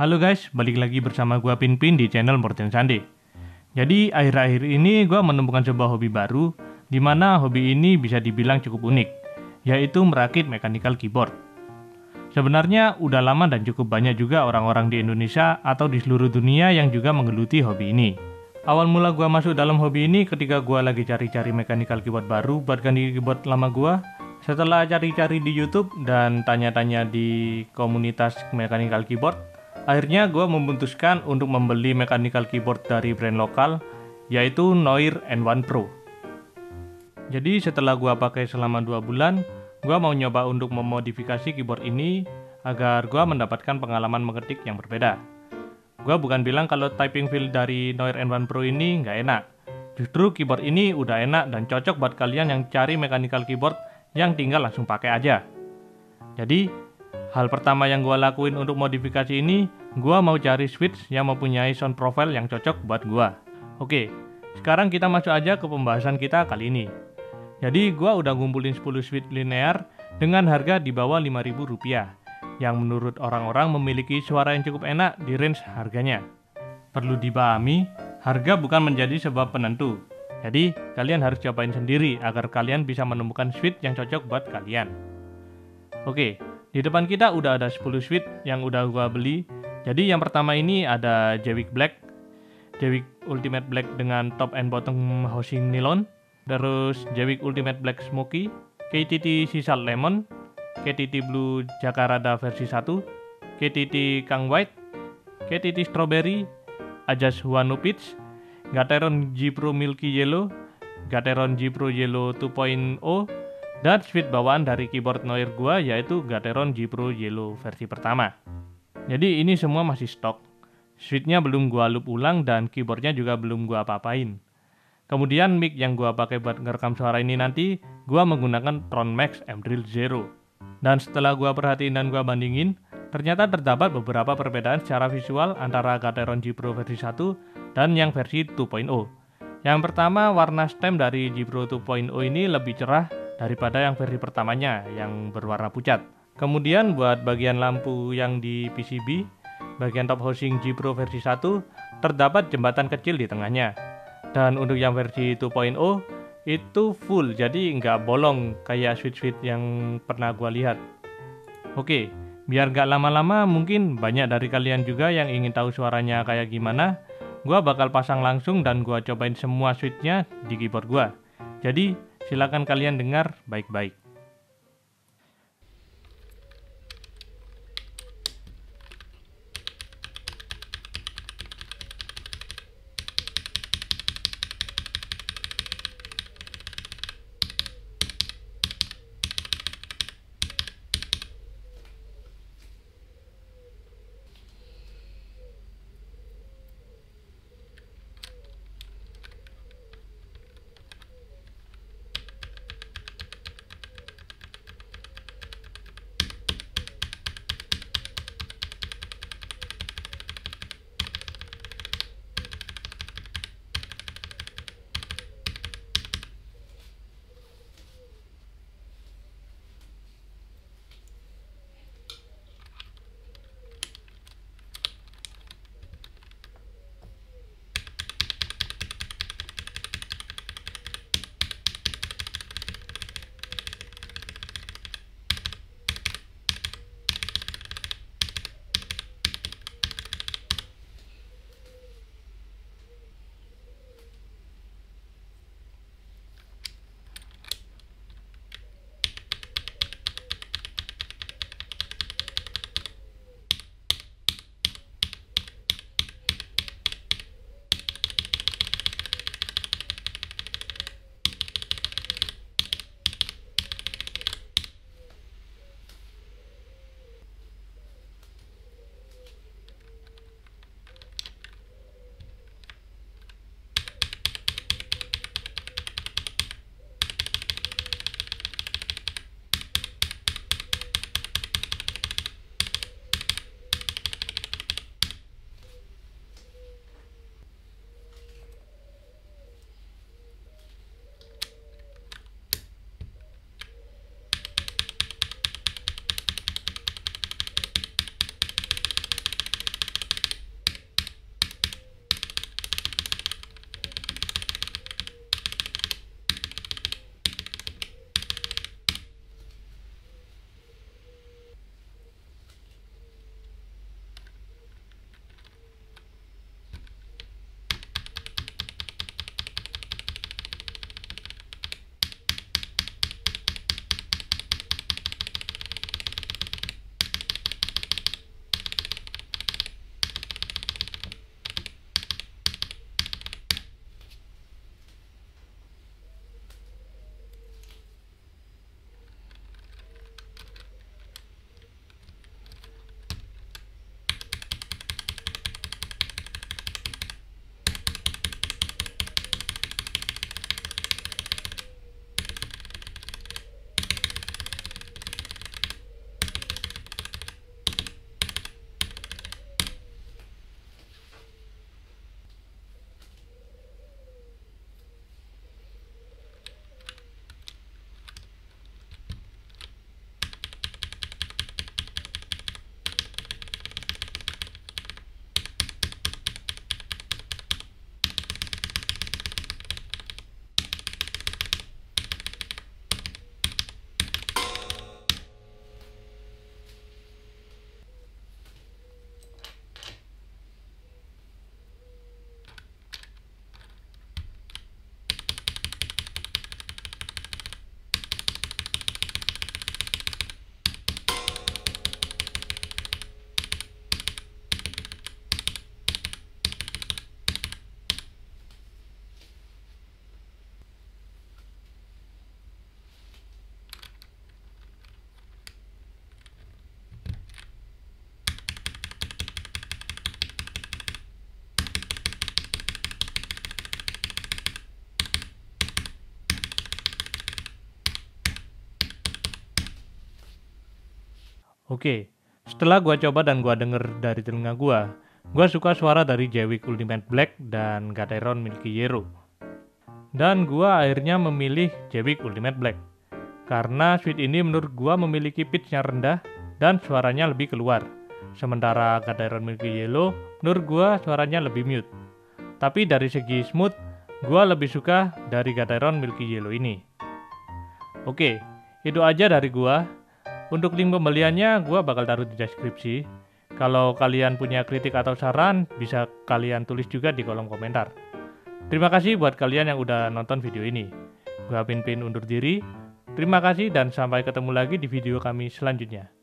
Halo guys, balik lagi bersama gua Pinpin di channel Morten Sande. Jadi akhir-akhir ini gua menemukan sebuah hobi baru, di mana hobi ini bisa dibilang cukup unik, yaitu merakit mechanical keyboard. Sebenarnya udah lama dan cukup banyak juga orang-orang di Indonesia atau di seluruh dunia yang juga menggeluti hobi ini. Awal mula gua masuk dalam hobi ini ketika gua lagi cari-cari mechanical keyboard baru buat ganti keyboard lama gua. Setelah cari-cari di YouTube dan tanya-tanya di komunitas mechanical keyboard, akhirnya gue memutuskan untuk membeli mechanical keyboard dari brand lokal, yaitu Noir N1 Pro. Jadi setelah gue pakai selama 2 bulan, gue mau nyoba untuk memodifikasi keyboard ini agar gue mendapatkan pengalaman mengetik yang berbeda. Gue bukan bilang kalau typing feel dari Noir N1 Pro ini nggak enak. Justru keyboard ini udah enak dan cocok buat kalian yang cari mechanical keyboard yang tinggal langsung pakai aja. Jadi, hal pertama yang gue lakuin untuk modifikasi ini, gue mau cari switch yang mempunyai sound profile yang cocok buat gue. Oke, sekarang kita masuk aja ke pembahasan kita kali ini. Jadi, gue udah ngumpulin 10 switch linear dengan harga di bawah Rp5.000, yang menurut orang-orang memiliki suara yang cukup enak di range harganya. Perlu dipahami, harga bukan menjadi sebab penentu. Jadi, kalian harus cobain sendiri agar kalian bisa menemukan switch yang cocok buat kalian. Oke, di depan kita udah ada 10 switch yang udah gua beli. Jadi yang pertama ini ada Jewik Black, Jewik Ultimate Black dengan top and bottom housing nylon, terus Jewik Ultimate Black Smoky, KTT Sea Salt Lemon, KTT Blue Jakarada versi 1, KTT Kang White, KTT Strawberry, Ajas Huano Peach, Gateron G Pro Milky Yellow, Gateron G Pro Yellow 2.0, dan switch bawaan dari keyboard Noir gua yaitu Gateron G Pro Yellow versi pertama. Jadi ini semua masih stok. Switchnya belum gua loop ulang dan keyboardnya juga belum gua apa-apain. Kemudian mic yang gua pakai buat ngerekam suara ini nanti gua menggunakan Tron Max M-Drill Zero. Dan setelah gua perhatiin dan gua bandingin, ternyata terdapat beberapa perbedaan secara visual antara Gateron G Pro versi 1 dan yang versi 2.0. Yang pertama, warna stem dari G Pro 2.0 ini lebih cerah daripada yang versi pertamanya yang berwarna pucat. Kemudian buat bagian lampu yang di PCB, bagian top housing G Pro versi 1 terdapat jembatan kecil di tengahnya. Dan untuk yang versi 2.0 itu full, jadi nggak bolong kayak switch-switch yang pernah gua lihat. Oke, biar gak lama-lama, mungkin banyak dari kalian juga yang ingin tahu suaranya kayak gimana. Gua bakal pasang langsung dan gua cobain semua switchnya di keyboard gua. Jadi silakan kalian dengar baik-baik. Oke, setelah gua coba dan gua denger dari telinga gua suka suara dari Jewik Ultimate Black dan Gateron Milky Yellow. Dan gua akhirnya memilih Jewik Ultimate Black. Karena suite ini menurut gua memiliki pitch yang rendah dan suaranya lebih keluar. Sementara Gateron Milky Yellow menurut gua suaranya lebih mute. Tapi dari segi smooth, gua lebih suka dari Gateron Milky Yellow ini. Oke, itu aja dari gua. Untuk link pembeliannya gua bakal taruh di deskripsi. Kalau kalian punya kritik atau saran, bisa kalian tulis juga di kolom komentar. Terima kasih buat kalian yang udah nonton video ini. Gua Pinpin undur diri. Terima kasih dan sampai ketemu lagi di video kami selanjutnya.